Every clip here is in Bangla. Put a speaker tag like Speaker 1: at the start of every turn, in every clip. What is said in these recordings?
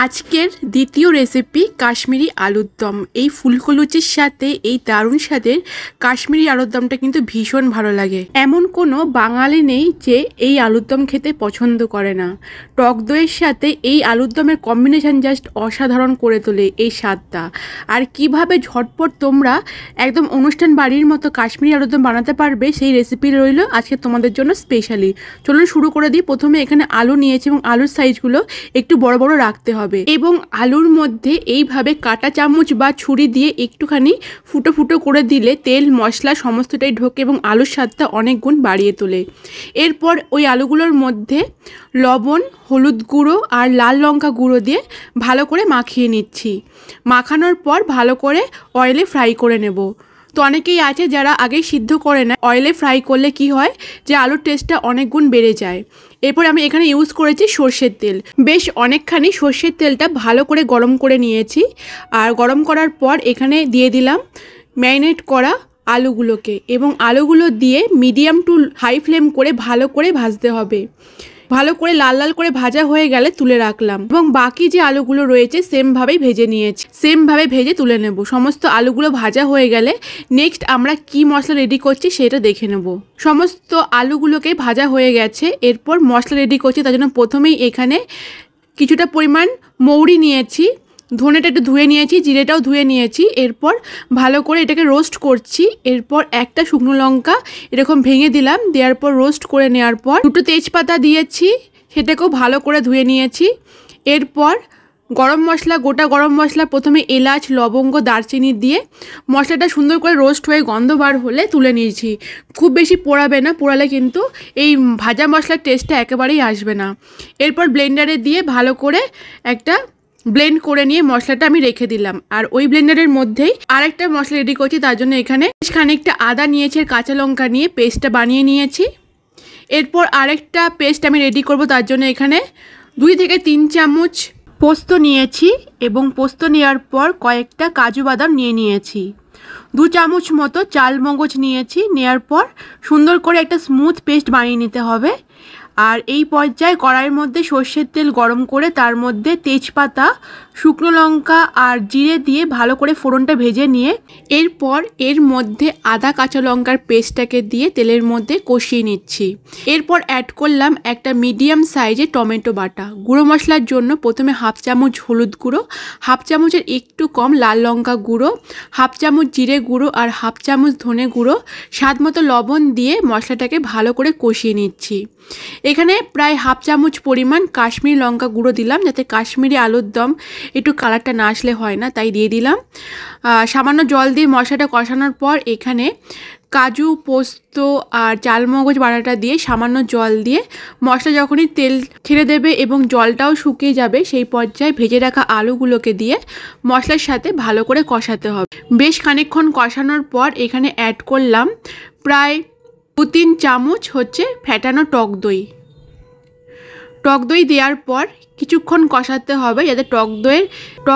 Speaker 1: আজকের দ্বিতীয় রেসিপি কাশ্মীরি আলুর দম। এই ফুলকো লুচির সাথে এই দারুণ স্বাদের কাশ্মীরি আলুর দমটা কিন্তু ভীষণ ভালো লাগে। এমন কোনো বাঙালি নেই যে এই আলুর দম খেতে পছন্দ করে না। টক দইয়ের সাথে এই আলুর দমের কম্বিনেশন জাস্ট অসাধারণ করে তোলে এই স্বাদটা। আর কিভাবে ঝটপট তোমরা একদম অনুষ্ঠান বাড়ির মতো কাশ্মীরি আলুর দম বানাতে পারবে সেই রেসিপি রইল আজকে তোমাদের জন্য স্পেশালি। চলুন শুরু করে দিই। প্রথমে এখানে আলু নিয়েছি এবং আলুর সাইজগুলো একটু বড় বড় রাখতে হবে এবং আলুর মধ্যে এইভাবে কাঁটা চামচ বা ছুরি দিয়ে একটুখানি ফুটো ফুটো করে দিলে তেল মশলা সমস্তটাই ঢোকে এবং আলুর স্বাদটা অনেক গুণ বাড়িয়ে তোলে। এরপর ওই আলুগুলোর মধ্যে লবণ, হলুদ গুঁড়ো আর লাল লঙ্কা গুঁড়ো দিয়ে ভালো করে মাখিয়ে নিচ্ছি। মাখানোর পর ভালো করে অয়েলে ফ্রাই করে নেব। তো অনেকেই আছে যারা আগেই সিদ্ধ করে না, অয়েলে ফ্রাই করলে কি হয় যে আলুর টেস্টটা অনেক গুণ বেড়ে যায়। এরপর আমি এখানে ইউজ করেছি সর্ষের তেল। বেশ অনেকখানি সর্ষের তেলটা ভালো করে গরম করে নিয়েছি। আর গরম করার পর এখানে দিয়ে দিলাম ম্যারিনেট করা আলুগুলোকে এবং আলুগুলো দিয়ে মিডিয়াম টু হাই ফ্লেম করে ভালো করে ভাজতে হবে। ভালো করে লাল লাল করে ভাজা হয়ে গেলে তুলে রাখলাম এবং বাকি যে আলুগুলো রয়েছে সেমভাবেই ভেজে নিয়েছি, সেমভাবে ভেজে তুলে নেব। সমস্ত আলুগুলো ভাজা হয়ে গেলে নেক্সট আমরা কি মশলা রেডি করছি সেটা দেখে নেব। সমস্ত আলুগুলোকে ভাজা হয়ে গেছে, এরপর মশলা রেডি করছি। তার জন্য প্রথমেই এখানে কিছুটা পরিমাণ মৌরি নিয়েছি, ধনেটা একটু ধুয়ে নিয়েছি, জিরেটাও ধুয়ে নিয়েছি। এরপর ভালো করে এটাকে রোস্ট করছি। এরপর একটা শুকনো লঙ্কা এরকম ভেঙে দিলাম, দেওয়ার পর রোস্ট করে নেওয়ার পর দুটো তেজপাতা দিয়েছি, সেটাকেও ভালো করে ধুয়ে নিয়েছি। এরপর গরম মশলা, গোটা গরম মশলা, প্রথমে এলাচ, লবঙ্গ, দারচিনি দিয়ে মশলাটা সুন্দর করে রোস্ট হয়ে গন্ধ বার হলে তুলে নিয়েছি। খুব বেশি পোড়াবে না, পোড়ালে কিন্তু এই ভাজা মশলার টেস্টটা একেবারেই আসবে না। এরপর ব্লেন্ডারে দিয়ে ভালো করে একটা ব্লেন্ড করে নিয়ে মশলাটা আমি রেখে দিলাম। আর ওই ব্লেন্ডারের মধ্যেই আরেকটা মশলা রেডি করছি। তার জন্য এখানে খানিকটা আদা নিয়েছি আর কাঁচা লঙ্কা নিয়ে পেস্টটা বানিয়ে নিয়েছি। এরপর আরেকটা পেস্ট আমি রেডি করব। তার জন্য এখানে 2 থেকে 3 চামচ পোস্ত নিয়েছি এবং পোস্ত নেওয়ার পর কয়েকটা কাজু বাদাম নিয়েছি। 2 চামচ মতো চাল মগজ নিয়েছি। নেওয়ার পর সুন্দর করে একটা স্মুথ পেস্ট বানিয়ে নিতে হবে। আর এই পর্যায়ে কড়াইয়ের মধ্যে সর্ষের তেল গরম করে তার মধ্যে তেজপাতা, শুকনো লঙ্কা আর জিরে দিয়ে ভালো করে ফোড়নটা ভেজে নিয়ে এরপর এর মধ্যে আদা কাঁচা লঙ্কার পেস্টটাকে দিয়ে তেলের মধ্যে কষিয়ে নিচ্ছি। এরপর অ্যাড করলাম একটা মিডিয়াম সাইজে টমেটো বাটা। গুঁড়ো মশলার জন্য প্রথমে 1/2 চামচ হলুদ গুঁড়ো, 1/2 চামচের একটু কম লাল লঙ্কা গুঁড়ো, 1/2 চামচ জিরে গুঁড়ো আর 1/2 চামচ ধনে গুঁড়ো, স্বাদ মতো লবণ দিয়ে মশলাটাকে ভালো করে কষিয়ে নিচ্ছি। এখানে প্রায় 1/2 চামচ পরিমাণ কাশ্মীরি লঙ্কা গুঁড়ো দিলাম, যাতে কাশ্মীরি আলুর দম একটু কালারটা না আসলে হয় না, তাই দিয়ে দিলাম। সামান্য জল দিয়ে মশলাটা কষানোর পর এখানে কাজু, পোস্ত আর চালমগজ বাটাটা দিয়ে সামান্য জল দিয়ে মশলা যখনই তেল ছেড়ে দেবে এবং জলটাও শুকিয়ে যাবে সেই পর্যায়ে ভেজে রাখা আলুগুলোকে দিয়ে মশলার সাথে ভালো করে কষাতে হবে। বেশ খানিকক্ষণ কষানোর পর এখানে অ্যাড করলাম প্রায় 2-3 চামচ ফ্যাটানো টক দই। টক দই দেওয়ার পর কিছুক্ষণ কষাতে হবে যাতে টক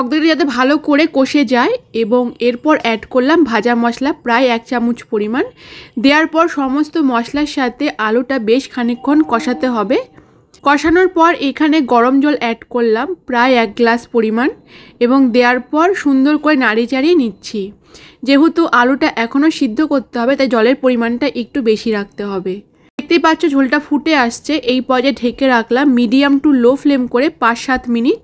Speaker 1: দইটা যাতে ভালো করে কষে যায়। এবং এরপর অ্যাড করলাম ভাজা মশলা প্রায় 1 চামচ পরিমাণ। দেওয়ার পর সমস্ত মশলার সাথে আলুটা বেশ খানিকক্ষণ কষাতে হবে। কষানোর পর এখানে গরম জল অ্যাড করলাম প্রায় 1 গ্লাস পরিমাণ এবং দেওয়ার পর সুন্দর করে নাড়িয়ে চাড়িয়ে নিচ্ছি। যেহেতু আলুটা এখনও সিদ্ধ করতে হবে তাই জলের পরিমাণটা একটু বেশি রাখতে হবে। দেখতেই পাচ্ছ ঝোলটা ফুটে আসছে। এই পর্যায়ে ঢেকে রাখলাম মিডিয়াম টু লো ফ্লেম করে 5-7 মিনিট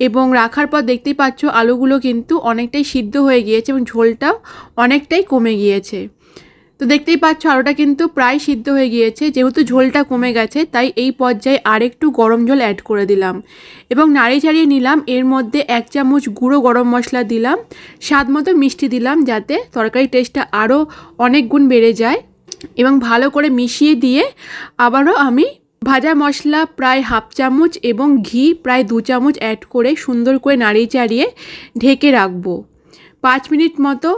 Speaker 1: এবং রাখার পর দেখতেই পাচ্ছ আলুগুলো কিন্তু অনেকটাই সিদ্ধ হয়ে গিয়েছে এবং ঝোলটাও অনেকটাই কমে গিয়েছে। তো দেখতেই পাচ্ছ আলুটা কিন্তু প্রায় সিদ্ধ হয়ে গিয়েছে। যেহেতু ঝোলটা কমে গেছে তাই এই পর্যায়ে আরেকটু গরম জল অ্যাড করে দিলাম এবং নাড়িয়ে চাড়িয়ে নিলাম। এর মধ্যে 1 চামচ গুঁড়ো গরম মশলা দিলাম, স্বাদ মতো মিষ্টি দিলাম যাতে তরকারির টেস্টটা আরও অনেক গুণ বেড়ে যায় এবং ভালো করে মিশিয়ে দিয়ে আবারও আমি ভাজা মশলা প্রায় 1/2 চামচ এবং ঘি প্রায় 2 চামচ অ্যাড করে সুন্দর করে নাড়িয়ে চাড়িয়ে ঢেকে রাখবো। 5 মিনিট মতো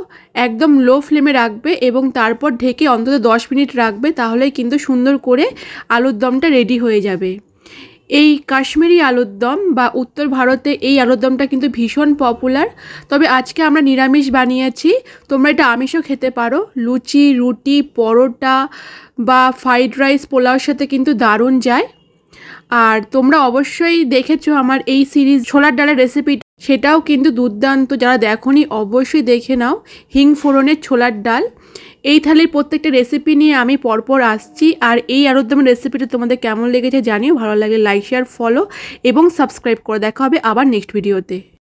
Speaker 1: একদম লো ফ্লেমে রাখবে এবং তারপর ঢেকে অন্তত 10 মিনিট রাখবে, তাহলেই কিন্তু সুন্দর করে আলুর দমটা রেডি হয়ে যাবে। এই কাশ্মীরি আলুর দম বা উত্তর ভারতে এই আলুর দমটা কিন্তু ভীষণ পপুলার। তবে আজকে আমরা নিরামিষ বানিয়েছি, তোমরা এটা আমিষও খেতে পারো। লুচি, রুটি, পরোটা বা ফ্রাইড রাইস, পোলাওর সাথে কিন্তু দারুণ যায়। আর তোমরা অবশ্যই দেখেছো আমার এই সিরিজ ছোলার ডালের রেসিপি, সেটাও কিন্তু দুর্দান্ত। যারা দেখোনি অবশ্যই দেখে নাও, হিং ফোড়নের ছোলার ডাল। এই থালির প্রত্যেকটা রেসিপি নিয়ে আমি পরপর আসছি। আর এই আলুর দমের রেসিপিটা তোমাদের কেমন লেগেছে জানিও। ভালো লাগলে লাইক শেয়ার ফলো এবং সাবস্ক্রাইব করে দেখা হবে আবার নেক্সট ভিডিওতে।